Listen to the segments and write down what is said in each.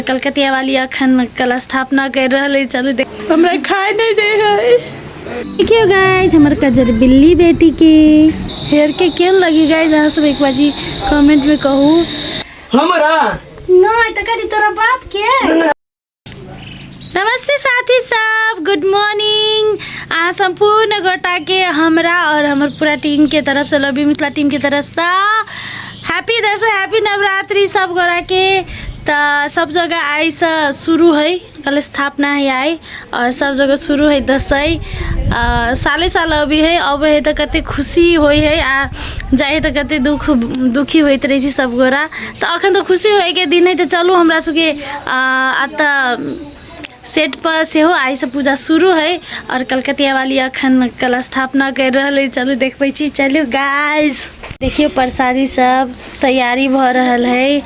कलकतिया वाली अखन कल स्थापना कर रही। चलो देख हमरा खाए नहीं दे है। देखियो गाइज हमारे कजर बिल्ली बेटी के हेयर के केन लगी गाइज। यहाँ सब एक बाजी कमेंट में कहू हमारा नहीं तो करी तोरा बाप के। नमस्ते साथी सब, गुड मॉर्निंग। आज संपूर्ण गोटा के हमरा और हमार पूरा टीम के तरफ से लव यू मिथिला टीम के तरफ से हैप्पी दशहरा हैप्पी नवरात्रि सब गोरा के। तो सब जगह आई से शुरू है, कल स्थापना है आई और सब जगह शुरू है दसई। साले साल अभी है, अब है तो कते खुशी होई है आ जाए तो कते दुखी होते रही सब गोरा। तो अखन तो खुशी होए के दिन है। तो चलू हमरा सबके आता सेट पर से हो आई से पूजा शुरू है और कलकतिया वाली अखन कल स्थापना कर रही। चलो देख पे छी। चलो गाइस देखियो प्रसादी सब तैयारी भ रहल है।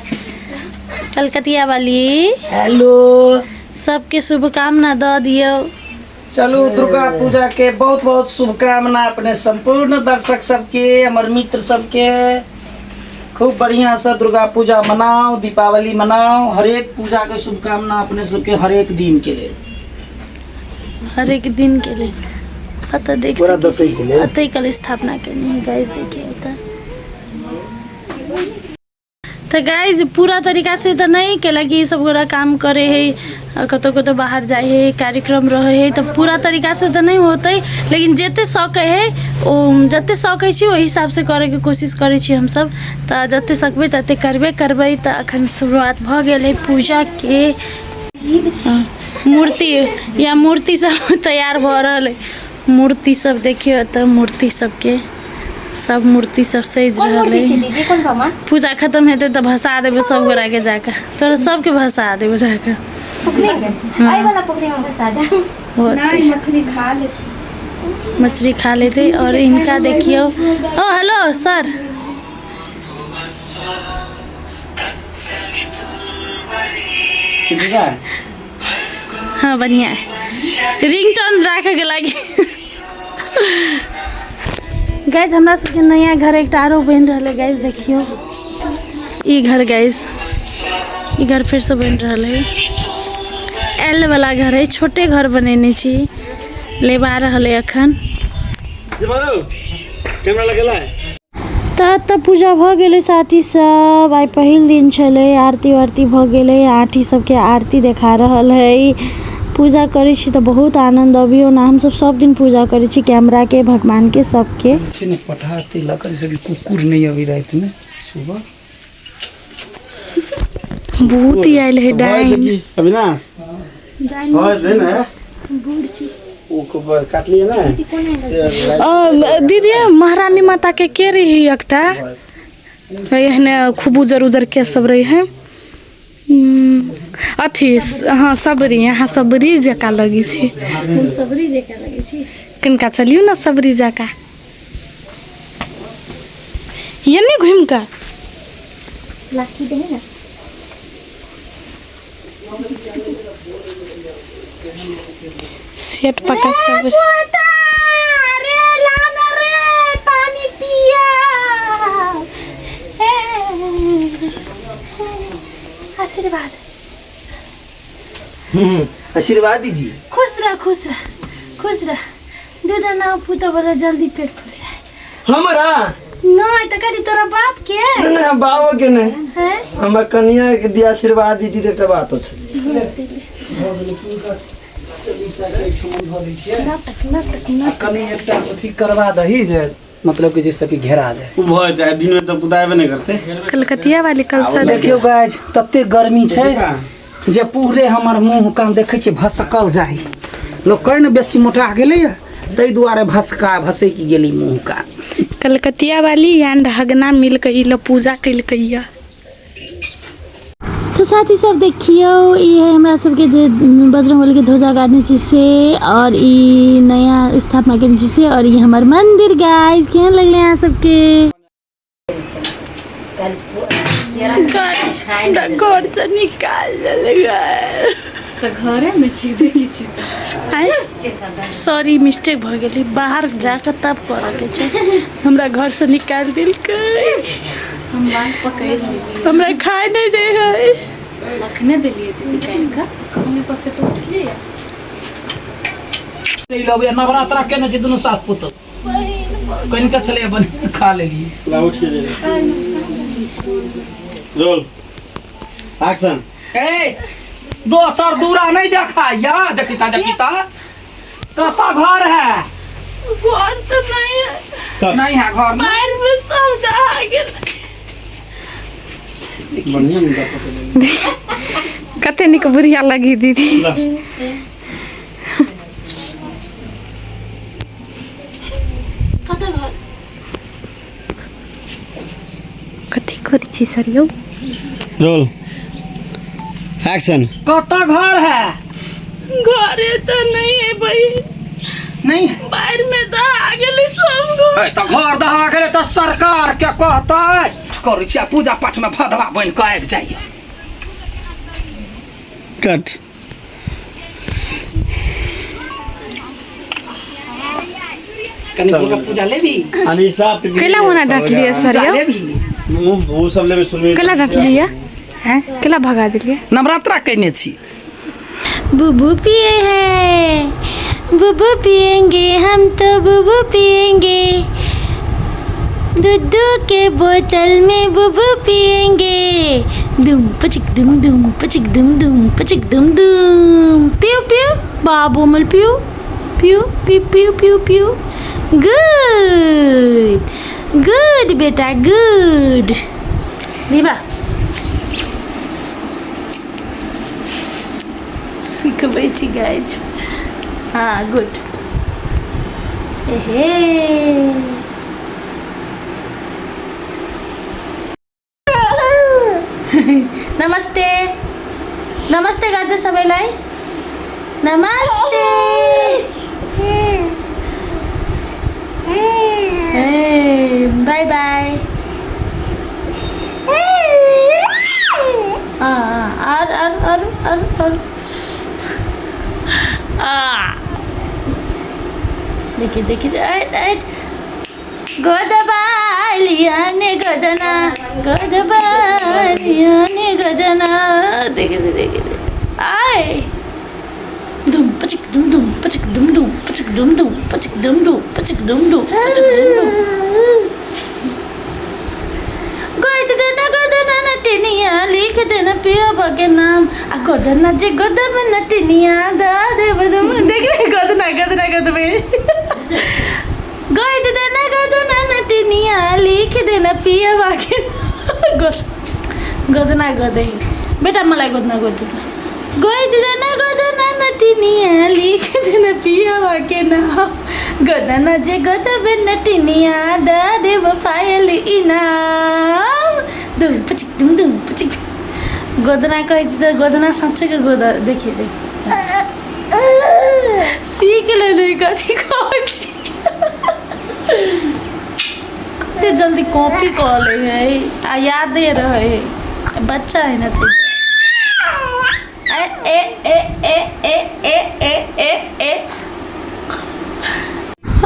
कलकतिया वाली हेलो सबके शुभकामना द दियो। चलो दुर्गा पूजा के बहुत बहुत शुभकामना अपने संपूर्ण दर्शक सबके, हमारे मित्र सबके। खूब बढ़िया से दुर्गा पूजा मनाओ, दीपावली मनाओ। हर एक पूजा के शुभकामना अपने सबके हर एक दिन के लिए, हर एक दिन के लिए। अत देख पूरा दसई के लिए अत कल स्थापना करनी है गाइस। देखिए तो गाइज पूरा तरीका से तो नहीं के लगी सब गोरा काम करे है, कतो कतो बाहर जाए है, कार्यक्रम रहे है। तो पूरा तरीका से तो नहीं होते, लेकिन जते सके है जते सके छी वही हिसाब से करे के कोशिश करे छी हम सब। तो जते सकबे तते करबे। तो अखन शुरुआत भ गेल है पूजा के। मूर्ति या मूर्ति सब तैयार भ रहल है। मूर्ति सब देखियो तो मूर्ति सबके सब मूर्ति सब सज रहल है। पूजा खत्म हेते तो भसा देबे सब गोरा के जाकर। तोरा सबके भसा देबे जाकर। मछली खा लेते। और इनका देखियो। ओ हेलो सर। हाँ बढ़िया रिंगटोन रखे के लगी। गाइज हमरा सबके नया घर एक आरो बन रहा है गाइज। देखियो ई घर गाइज, ई घर फिर से बन रहा है। एल वाला घर है, छोटे घर बनेने छी लेबा रहल है अखन। तो पूजा भ गेले साथी सब। आई पहिल दिन छले, आरती वारती भ गेले। आठी सबके आरती देखा रहल है। पूजा करे छी तो बहुत आनंद अभियो ना। हम सब दिन पूजा करे छी, कैमरा के, भगवान के, सबके। ने पठाते लकर जैसे कि कुकुर नहीं अभी रात में सुबह बहुत ही आयल है डाइन। अविनाश हां देन है बूढ़ छी ओ को काट लिए ना। दीदी महारानी माता के रही एकटा एहने खूब उजर उजर के सब रही है। अथी हाँ सबरी, यहाँ सबरी जका लगी छी। सबरी जका लगी छी। किनका चलियो ना सबरी जका। ये नहीं घूम का लाठी दे ना। सेट पका सबरी। रे लाना रे पानी पिया। आशीर्वाद आशीर्वाद दीजिए। खुश रह खुश रह खुश रह। दे देना पुतो बड़ा जल्दी पेट फूल जाए। हमारा नहीं तो करी तोरा बाप के। ना बाबा के नहीं है हम कन्या के दिया आशीर्वाद दीदी तो का बात छ। कनी एकटा अथी करवा दही जे मतलब कि जैसे कि घेरा जाए भ जाए। दिन में तो पुताएबे नहीं करते। कलकतिया वाली कलसा देखियो गाइज तते गर्मी छै जे पूरे हमर मुंह कान देखे छी भसकल जाई। लोग कहे न बेसी मोटा गेले तै दुआरे भसै की गेली मुंह का। कलकतिया वाली एंड हगना मिल के लो पूजा कैल कहिया। तो साथी सब देखियो ये है हमरा सबके जे बजरंगबली के ध्वजा गाड़ने छी से और ई नया स्थापना करने छी से। और ये हमार मंदिर गाइस केहन लगले यहाँ सबके। घर से निकाल देगा तो घरे में चीज देखी छी। सॉरी मिस्टेक भ गेली। बाहर जाकर तब करे के छै। हमरा घर से निकाल दिल के। हम बात पकड़ ली। हमरा खाए नहीं दे है। रखने दिलिए दीदी काहे का कमी पर से तो उठली लबे नवरात्रा केने छी दुनु सास पुत कनिका चले बन खा लेलिए ला उठ के दे रोल एक्शन ए दोसर दूरा नहीं देखा या देखिता कता घर है घर तो नहीं है नहीं है घर में पैर में सब दहा गेल बढ़िया मुद्दा पकड़ कते निक बुढ़िया लगी दीदी ला कता घर कथी करी छी सर यौ रोल एक्शन कता घर है घरे तो नहीं है भाई नहीं पैर में दहा गेल सब घर है त घर दहा गेले त सरकार के कहतै करै छी पूजा पाठ में भदवा बन के आबि जाइए कट कनी दुर्गा पूजा लेबी अनीसा केला होना डाक लिए सर यौ लेबी वो सब ले सुनवे केला डाक लिए हैं केला भगा दिलिए नवरात्रा कहने छी बुबू पिए हैं बुबू पिएंगे हम तो बुबू पिएंगे दूध के बोतल में बुबू पिएंगे दुम पचिक दुम पचिक दुम पचिक दुम पियो पियो बाबू मल पियो पियो पियो पियो पियो पियो गुड गुड बेटा गुड दीबा सिखबै छी गाइज हाँ गुड एहे नमस्ते नमस्ते गर्दै सबैलाई नमस्ते बाई बाई देखिए देखिए गोदबालियाने गदना गोदबालियाने गदना देखिए देखिए आए दुम पचिक दुम पचिक दुम पचिक दुम पचिक दुम पचिक दुम पचिक दुम गोदना नटनिया लिख देना पियो के नाम आ गोदना जे गोदम नटनिया दा देव तुम देख गोदना गोदना गोदमे गोद देना गोदना नटनिया लिख देना पियो के गोदना गोदे बेटा मलाई गोदना गोदना गोद देना गोदना नटनिया लिख देना पियो के नाम गोदना जे गोदम नटनिया दा देव फाइल इनाम दुम पचिक गोदना कहै छी त गोदना साँच्चै के गोदा देखिए देखिए सीख ले कथी कहै छी कते जल्दी कॉपी कर ले है आ याद दे रहे है बच्चा है ना तो ए ए ए ए ए ए ए ए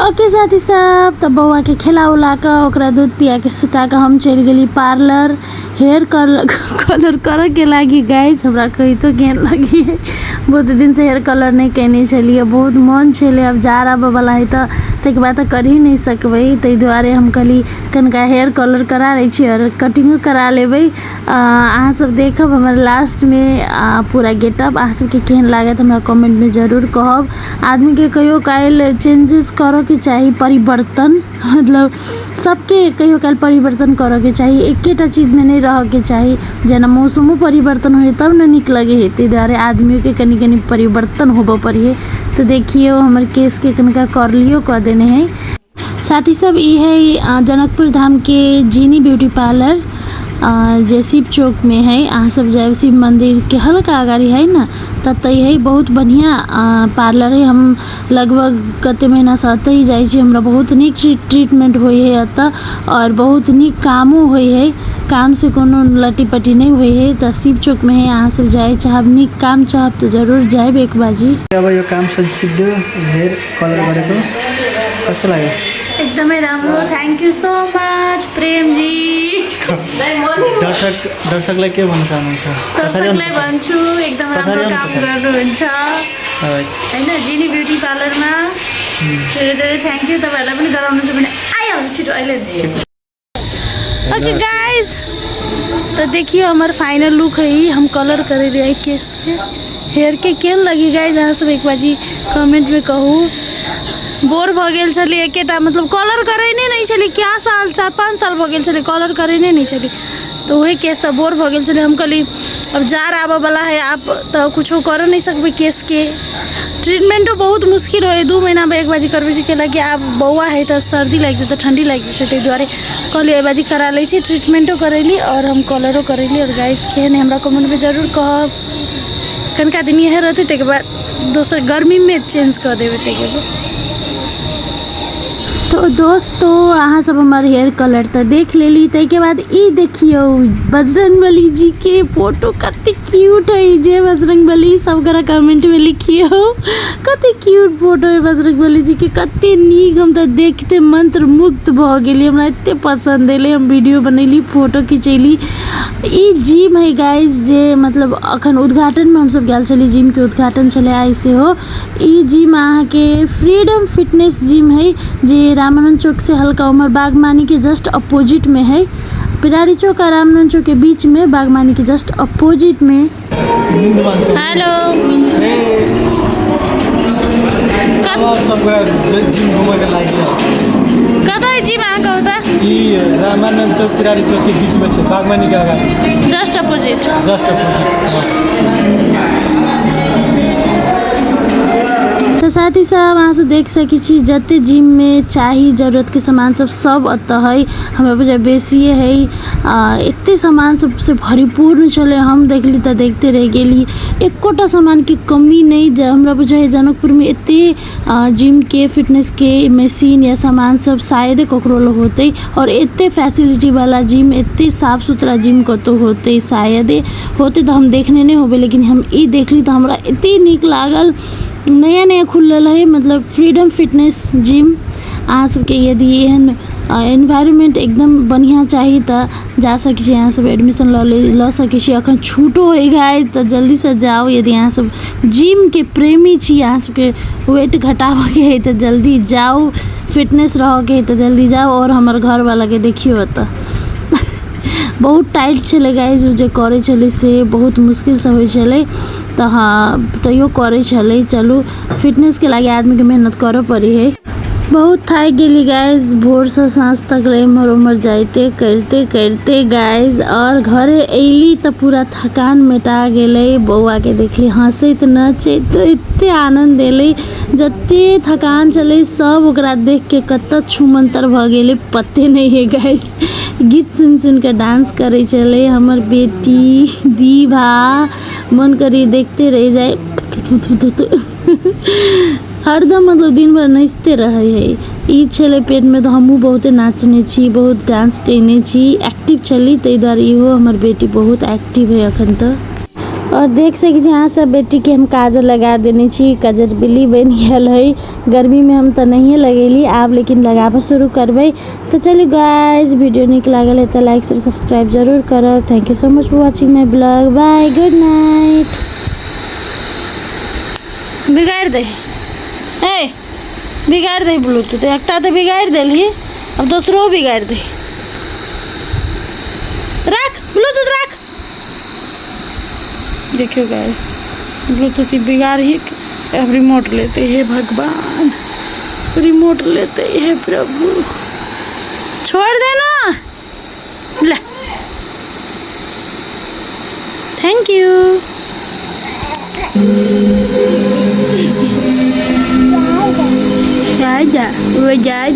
ओके साथी सब तब बउआ के खिला उला के ओकरा दूध पिया के सुता के हम चल गेली पार्लर हेयर कलर करे के लागी गाइस हमरा कही तो केहन लगी बहुत दिन से हेयर कलर नहीं कैने छलिए बहुत मन छले अब जा आबे वाला है तो तक बाद तो कर ही नहीं सकबै तै दुआरे हम कहली कनका हेयर कलर करा लै छी और कटिंगो करा लेबै अहाँ सब देखब हमर लास्ट में पूरा गेटअप अहाँ सब के केहन लागत हमरा कमेंट में जरूर कहब आदमी के कहियो काल चेंजेस करो के चाहिए परिवर्तन मतलब सबके कहियो काल परिवर्तन करो के चाहिए एकेटा चीज में नहीं रह के चाहिए जना मौसमो परिवर्तन हो तब न निक लगे है तै दुआरे आदमियों के कनी कनी परिवर्तन होबो पड़िए तो देखिए हमर केस के कनका करलियो कह देने हैं साथी सब ये है जनकपुर धाम के जीनी ब्यूटी पार्लर जे शिव चौक में है अहाँ सब जाए शिव मंदिर के हल्का अगाड़ी है ना तत है बहुत बढ़िया पार्लर है हम लगभग कते महीना से अत ही जाए हमरा बहुत निक ट्रीटमेंट होई है अत और बहुत निक कामो होई है काम से कोनो लटी पटी नहीं हुई है तो शिव चौक में है अहाँ सब जाए चाहब निक काम चाहब तो जरूर जाए एक बाजी अब यो काम सिद्धो हेयर कलर गरेको कस्तो लाग्यो एकदमै राम्रो thank you so much Premji दर्शकलाई के भन्न चाहनुहुन्छ दर्शकलाई भन्छु एकदम राम्रो काम गर्नुहुन्छ होइन जिनी ब्युटी पार्लरमा धेरै धेरै थ्याङ्क यू तपाईँहरूलाई पनि गराउनु छ भने आइहाल्नु छिटो अहिले ओके गाइज तो देखियो हमार फाइनल लुक है हम कलर करे रहे केस के हेयर के केन लगी गाइज अहाँ सब एक बाजी कमेंट में कहू बोर भ गेल छली एकेटा मतलब कलर करैने नहीं छली क्या साल 4-5 साल भ गेल छली कलर करैने नहीं छली तो वही केस से बोर भ गेल छली हम कहली अब जार आबे वाला है आप तो कुछ कर नहीं सकबे केस के ट्रीटमेंटो बहुत मुश्किल हो 2 महीना में एक बाजी करबे से केला कि आप बौआ है तो सर्दी लग जते ठंडी लग जते ते द्वारे कहली एक बाजी करा लै छी ट्रीटमेंटो करैली और हम कलरो करैली और गाइस के ने हमरा कमेंट में जरूर कहब कनका दिन यह रहते ते के बाद दोसर गर्मी में चेंज कर देबे ते के बाद तो दोस्तों अहाँ सब हमारे हेयर कलर तो देख लेली ते के बाद ई देखियो बजरंगबली जी के फोटो कते क्यूट है जे बजरंगबली सब करा कमेंट में लिखियो कते क्यूट फोटो है बजरंगबली जी के कते नीक हम तो देखते मंत्र मुग्ध भ गेली हमरा एते पसंद एले हम वीडियो बनैली फोटो खिचैली ई जिम है गाइस जे मतलब अखन उद्घाटन में हम सब गेल छली जिम के उद्घाटन चले आई से हो ई जिम अहाँ के फ्रीडम फिटनेस जिम है जे रामानंद चौक से हल्का उमर बागवानी के जस्ट अपोजिट में है पिरारी चौक और रामानंद चौक के बीच में बागवानी के जस्ट अपोजिट में हेलो जिम घुमेको लागि कता जिम आएको हो त रामानन्द चौक पिरारी चौक के बीच में छै बागवानी के अगाडि जस्ट अपोजिट तो साथ ही साथ अहाँ से देख सकी छी जते जिम में चाही जरूरत के सामान सब अत है हमरा बुझा बेसिए है एते सामान सबसे भरपूर चले हम देखली तो देखते रह गेली एकोटा सामान की कमी नहीं हमरा बुझा है जनकपुर में एते जिम के फिटनेस के मशीन या सामान सब शायद ककरो होते और एते फैसिलिटी वाला जिम एते साफ सुथरा जिम कतो होते शायद होते तो हम देखने नहीं होबे लेकिन हम ई देखली तो हमरा एते नीक लागल नया खुलल है मतलब फ्रीडम फिटनेस जिम अहाँ सबके यदि एहन एनवायरनमेंट एकदम बढ़िया चाहिए तो जा सकै छी अहाँ सब एडमिशन ल सकै छी अखन छूटो हो गए तो जल्दी से जाओ यदि अहाँ सब जिम के प्रेमी छी अहाँ सबके वेट घटाबे के है तो जल्दी जाओ फिटनेस रहो के है तो जल्दी जाओ और हमार घर वाला के देखियो तो बहुत टाइट छले गाइज जे करे छले से बहुत मुश्किल से होय छले तो हाँ तैयो करे छले चलू फिटनेस के लागे आदमी के मेहनत करे पड़ी है बहुत थाक गेली गाइज भोर से सांझ तक एम्हर उम्हर जाते करते करते गाइज और घरे अली तो पूरा थकान मिटा गेले बौआ के देखली हंसैत नचैत एते आनंद एले जते थकान चले सब ओकरा देख के कत छुमंतर भ गेले पते नहीं है गाइज गीत सुन के डांस करे चले हमर बेटी दीभा मन करी देखते रह जाए हरदम मतलब दिन भर नाचते रहे है ई छले पेट में तो हमहू बहुत नाचने छी बहुत डांस कैने छी एक्टिव छली तै द्वारे इहो हमर बेटी बहुत एक्टिव है अखन तो और देख सके छी अहाँ सब बेटी के हम काजल लगा देने छी काजल बिल्ली बन गेल है गर्मी में हम तो नहीं लगेली आब लेकिन लगाबे शुरू करबे तो चलिए गाइस वीडियो निक लागल है तो लाइक शेयर सब्सक्राइब जरूर करब thank you so much for watching my blog bye good night बिगाड़ दे बिगाड़ दे ब्लूटूथ एकटा तो बिगाड़ देली अब दूसरो बिगाड़ दे रख ब्लूटूथ रख देखियो गाइस ब्लूटूथ बिगाड़ ही अब रिमोट लेते हैं भगवान रिमोट लेते हैं प्रभु छोड़ देना ले थैंक यू जा वो जा